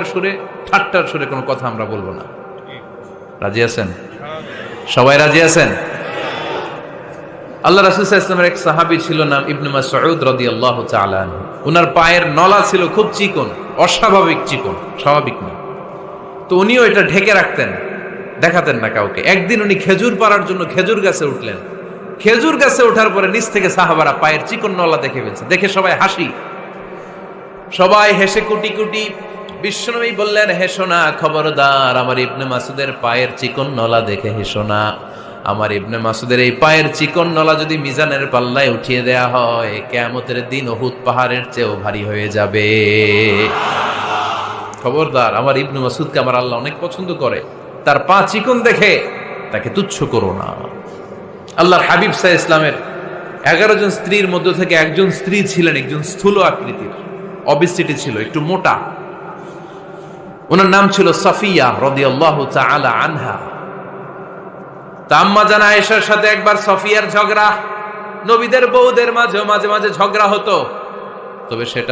বকার সুরে, ঠাট্টার সুরে কোনো কথা আমরা বলবো না। রাজি আছেন? সবাই রাজি আছেন? আল্লাহ রাসূল সাল্লাল্লাহু আলাইহি ওয়াসাল্লামের এক সাহাবী ছিল, নাম ইবনে মাসউদ রাদিয়াল্লাহু তাআলা আনহু। ওনার পায়ের নলা ছিল খুব চিকন, অস্বাভাবিক চিকন, স্বাভাবিক না। তো উনিও এটা ঢেকে রাখতেন, দেখাতেন না কাউকে। একদিন উনি খেজুর পাড়ার জন্য খেজুর গাছে উঠলেন। খেজুর গাছে ওঠার পরে নিচ থেকে সাহাবারা পায়ের চিকন নলা দেখে ফেলছে। দেখে সবাই হাসি, সবাই হেসে কুটি কুটি। বিশ্বনবী বললেন, হেসো না, খবরদার, আমার ইবনে মাসুদের পায়ের চিকন নলা দেখে হেসো না। আমার ইবনে মাসুদের এই পায়ের চিকন নলা যদি মিজানের পাল্লায় উঠিয়ে দেয়া হয়, কিয়ামতের দিন উহুদ পাহাড়ের চেয়েও ভারী হয়ে যাবে। খবরদার, আমার ইবনে মাসুদকে আমার আল্লাহ অনেক পছন্দ করে, তার পা চিকন দেখে তাকে তুচ্ছ করো না। আল্লাহর হাবিব সাল্লাল্লাহু আলাইহি ইসলামের 11 জন স্ত্রীর মধ্য থেকে একজন স্ত্রী ছিলেন একজন স্থূল আকৃতির, অবিসিটি ছিল, একটু মোটা। ওনার নাম ছিল সাফিয়া রাদিয়াল্লাহু তাআলা আনহা। আম্মা জান আয়েশার সাথে একবার সাফিয়ার ঝগড়া। নবীদের বউদের মাঝে মাঝে ঝগড়া হতো, তবে সেটা